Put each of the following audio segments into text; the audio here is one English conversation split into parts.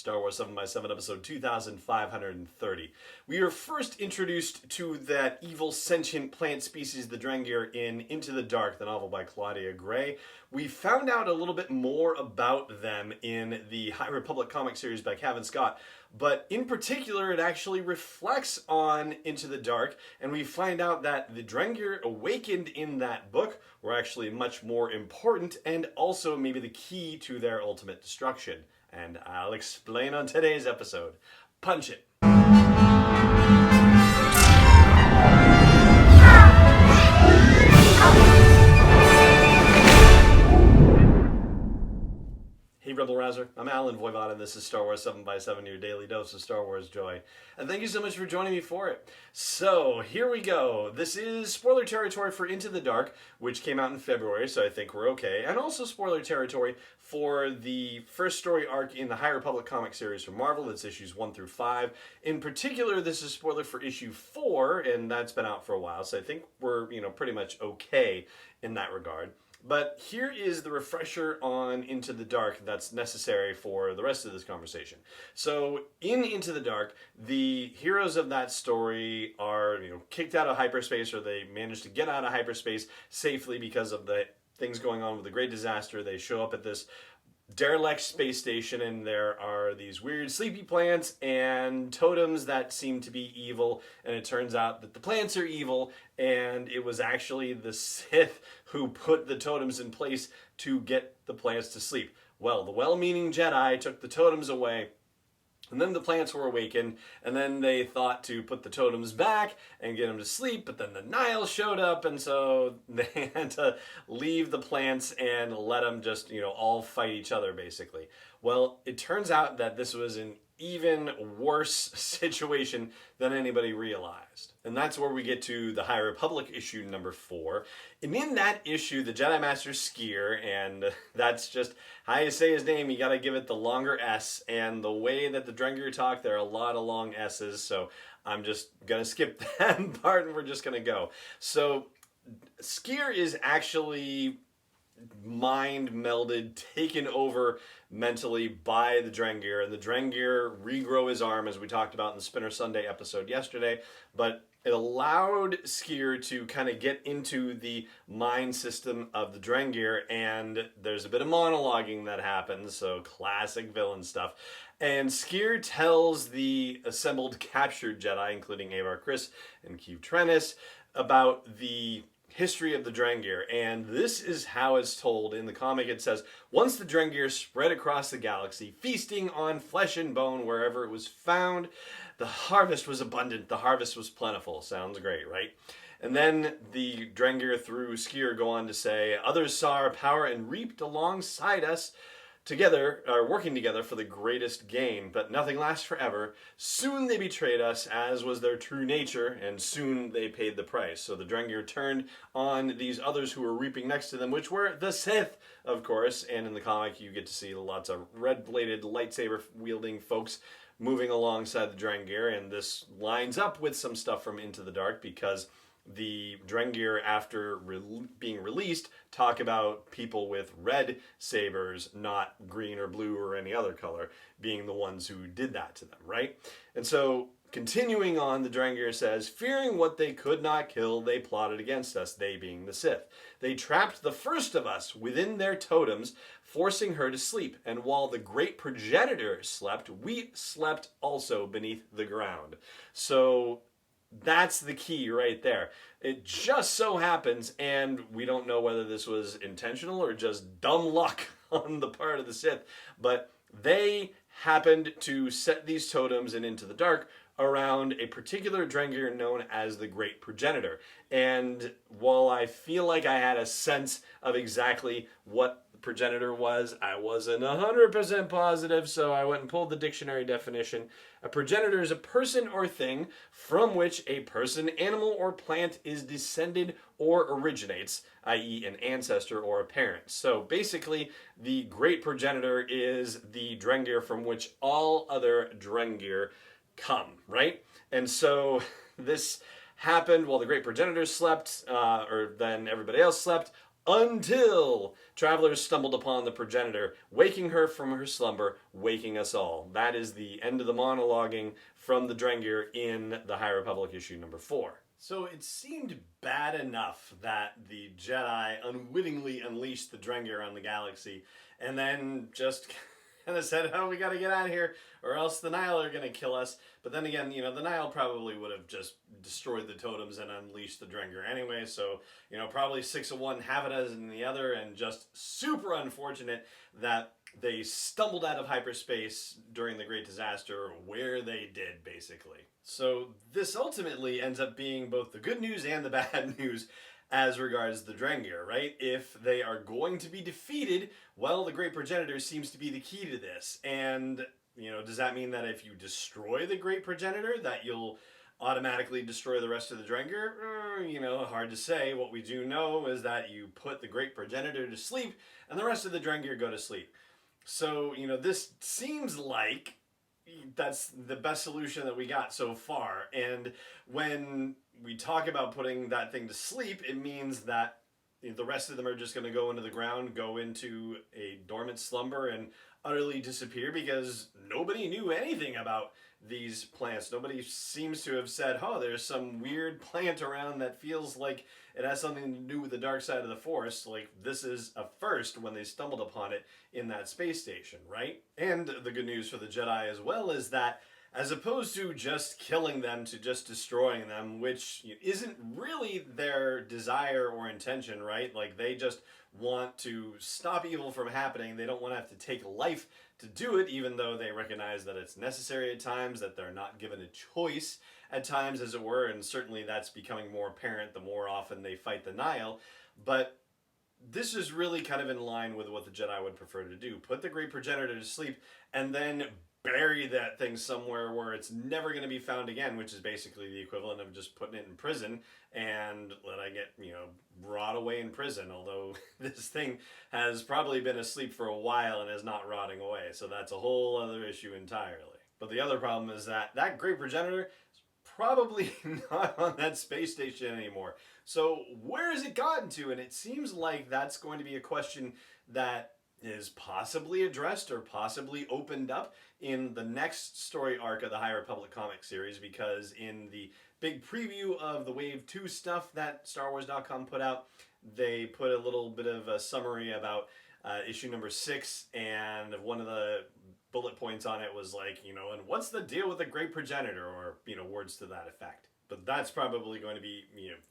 Star Wars 7x7, episode 2530. We are first introduced to that evil sentient plant species, the Drengir, in Into the Dark, the novel by Claudia Gray. We found out a little bit more about them in the High Republic comic series by Cavan Scott, but in particular it actually reflects on Into the Dark, and we find out that the Drengir awakened in that book were actually much more important and also maybe the key to their ultimate destruction. And I'll explain on today's episode. Punch it! Hey Rebel Rouser, I'm Alan Voivod and this is Star Wars 7x7, your daily dose of Star Wars joy. And thank you so much for joining me for it. So, here we go. This is spoiler territory for Into the Dark, which came out in February, so I think we're okay. And also spoiler territory for the first story arc in the High Republic comic series from Marvel. That's issues 1 through 5. In particular, this is spoiler for issue 4, and that's been out for a while, so I think we're, pretty much okay in that regard. But here is the refresher on Into the Dark that's necessary for the rest of this conversation. So, in Into the Dark, the heroes of that story are, kicked out of hyperspace, or they manage to get out of hyperspace safely because of the things going on with the Great Disaster. They show up at this derelict space station, and there are these weird sleepy plants and totems that seem to be evil, and it turns out that the plants are evil, and it was actually the Sith who put the totems in place to get the plants to sleep. Well, the well-meaning Jedi took the totems away, and then the plants were awakened, and then they thought to put the totems back and get them to sleep, but then the Nihil showed up, and so they had to leave the plants and let them just, all fight each other, basically. Well, it turns out that this was an even worse situation than anybody realized. And that's where we get to the High Republic issue number 4. And in that issue, the Jedi Master Skier, and that's just how you say his name, you gotta give it the longer S, and the way that the Drengir talk, there are a lot of long S's, so I'm just gonna skip that part and we're just gonna go. So, Skier is actually mind melded, taken over mentally by the Drengir, and the Drengir regrow his arm, as we talked about in the Spinner Sunday episode yesterday, but it allowed Skier to kind of get into the mind system of the Drengir, and there's a bit of monologuing that happens, so classic villain stuff. And Skier tells the assembled captured Jedi, including Avar Kriss and Keeve Trennis, about the history of the Drengir, and this is how it's told in the comic. It says, once the Drengir spread across the galaxy, feasting on flesh and bone wherever it was found, the harvest was abundant, the harvest was plentiful. Sounds great, right? And then the Drengir through Skier go on to say, others saw our power and reaped alongside us, working together for the greatest gain, but nothing lasts forever. Soon they betrayed us, as was their true nature, and soon they paid the price. So the Drengir turned on these others who were reaping next to them, which were the Sith, of course. And in the comic, you get to see lots of red-bladed, lightsaber-wielding folks moving alongside the Drengir, and this lines up with some stuff from Into the Dark, because the Drengir, after being released, talk about people with red sabers, not green or blue or any other color, being the ones who did that to them, right? And so, continuing on, the Drengir says, fearing what they could not kill, they plotted against us, they being the Sith. They trapped the first of us within their totems, forcing her to sleep, and while the great progenitor slept, we slept also beneath the ground. So that's the key right there. It just so happens, and we don't know whether this was intentional or just dumb luck on the part of the Sith, but they happened to set these totems in Into the Dark around a particular Drengir known as the Great Progenitor. And while I feel like I had a sense of exactly what progenitor was, I wasn't 100% positive, so I went and pulled the dictionary definition. A progenitor is a person or thing from which a person, animal, or plant is descended or originates, i.e. an ancestor or a parent. So basically, the Great Progenitor is the Drengir from which all other Drengir come, right? And so this happened while the Great Progenitor slept, or then everybody else slept. until travelers stumbled upon the progenitor, waking her from her slumber, waking us all. That is the end of the monologuing from the Drengir in the High Republic issue number 4. So it seemed bad enough that the Jedi unwittingly unleashed the Drengir on the galaxy and then just kind of said, oh, we got to get out of here or else the Nihil are going to kill us. But then again, you know, the Nihil probably would have just destroyed the totems and unleashed the Drengir anyway. So, you know, probably 6 of one, half a dozen the other, and just super unfortunate that they stumbled out of hyperspace during the Great Disaster where they did, basically. So this ultimately ends up being both the good news and the bad news as regards the Drengir, right? If they are going to be defeated, well, the Great Progenitor seems to be the key to this. And, you know, does that mean that if you destroy the Great Progenitor, that you'll automatically destroy the rest of the Drengir? You know, hard to say. What we do know is that you put the Great Progenitor to sleep, and the rest of the Drengir go to sleep. So, you know, this seems like that's the best solution that we got so far. And when we talk about putting that thing to sleep, it means that the rest of them are just going to go into the ground, go into a dormant slumber, and utterly disappear because nobody knew anything about these plants. Nobody seems to have said, oh, there's some weird plant around that feels like it has something to do with the dark side of the Force. Like, this is a first when they stumbled upon it in that space station, right? And the good news for the Jedi as well is that as opposed to just killing them, to just destroying them, which isn't really their desire or intention, right? Like, they just want to stop evil from happening. They don't want to have to take life to do it, even though they recognize that it's necessary at times, that they're not given a choice at times, as it were, and certainly that's becoming more apparent the more often they fight the Nihil. But this is really kind of in line with what the Jedi would prefer to do. Put the Great Progenitor to sleep, and then bury that thing somewhere where it's never going to be found again, which is basically the equivalent of just putting it in prison and let it get, rot away in prison. Although this thing has probably been asleep for a while and is not rotting away. So that's a whole other issue entirely. But the other problem is that that Great Progenitor is probably not on that space station anymore. So where has it gotten to? And it seems like that's going to be a question that is possibly addressed or possibly opened up in the next story arc of the High Republic comic series, because in the big preview of the Wave 2 stuff that StarWars.com put out, they put a little bit of a summary about issue number 6, and one of the bullet points on it was like, and what's the deal with the Great Progenitor, or, words to that effect. But that's probably going to be,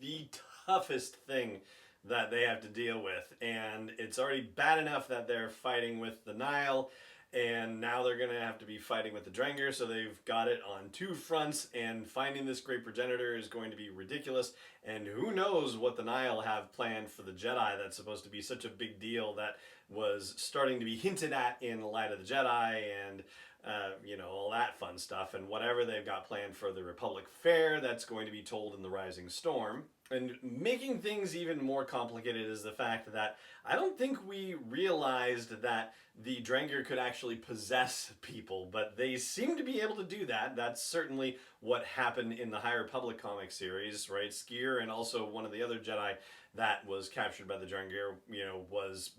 the toughest thing that they have to deal with. And it's already bad enough that they're fighting with the Nihil, and now they're going to have to be fighting with the Drengir, so they've got it on 2 fronts, and finding this Great Progenitor is going to be ridiculous, and who knows what the Nihil have planned for the Jedi. That's supposed to be such a big deal that was starting to be hinted at in Light of the Jedi, and all that fun stuff, and whatever they've got planned for the Republic Fair, that's going to be told in the Rising Storm. And making things even more complicated is the fact that I don't think we realized that the Drengir could actually possess people, but they seem to be able to do that. That's certainly what happened in the High Republic comic series, right? Skier and also one of the other Jedi that was captured by the Drengir, was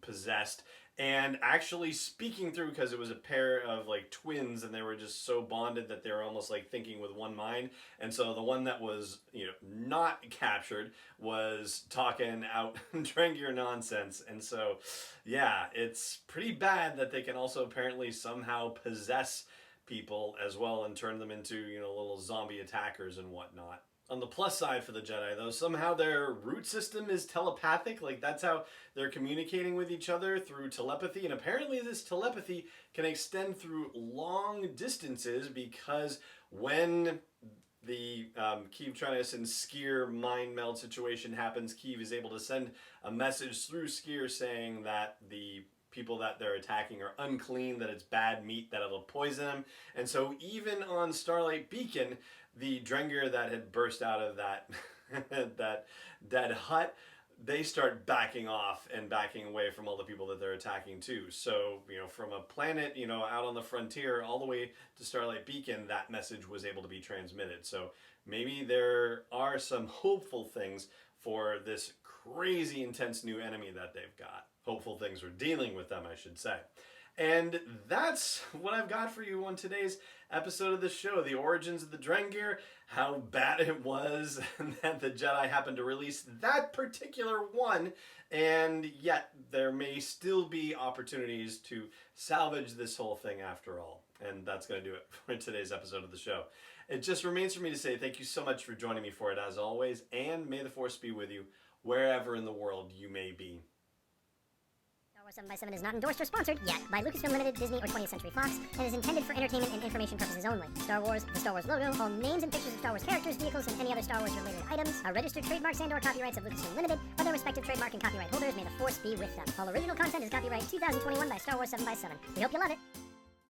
possessed and actually speaking through, because it was a pair of like twins and they were just so bonded that they were almost like thinking with one mind. And so the one that was not captured was talking out Drengir nonsense. And so yeah, it's pretty bad that they can also apparently somehow possess people as well and turn them into little zombie attackers and whatnot. On the plus side for the Jedi, though, somehow their root system is telepathic. Like, that's how they're communicating with each other, through telepathy. And apparently this telepathy can extend through long distances, because when the Keeve Trennis and Skier mind meld situation happens, Keeve is able to send a message through Skier saying that the people that they're attacking are unclean, that it's bad meat, that it'll poison them. And so even on Starlight Beacon, the Drengir that had burst out of that that dead hut, they start backing off and backing away from all the people that they're attacking too. So, from a planet, out on the frontier all the way to Starlight Beacon, that message was able to be transmitted. So maybe there are some hopeful things for this crazy intense new enemy that they've got. Hopeful things are dealing with them, I should say. And that's what I've got for you on today's episode of the show. The origins of the Drengir, how bad it was, and that the Jedi happened to release that particular one, and yet there may still be opportunities to salvage this whole thing after all. And that's going to do it for today's episode of the show. It just remains for me to say thank you so much for joining me for it as always, and may the Force be with you wherever in the world you may be. Star Wars 7x7 is not endorsed or sponsored yet by Lucasfilm Limited, Disney, or 20th Century Fox, and is intended for entertainment and information purposes only. Star Wars, the Star Wars logo, all names and pictures of Star Wars characters, vehicles, and any other Star Wars-related items are registered trademarks and/or copyrights of Lucasfilm Limited, or their respective trademark and copyright holders. May the Force be with them. All original content is copyright 2021 by Star Wars 7x7. We hope you love it.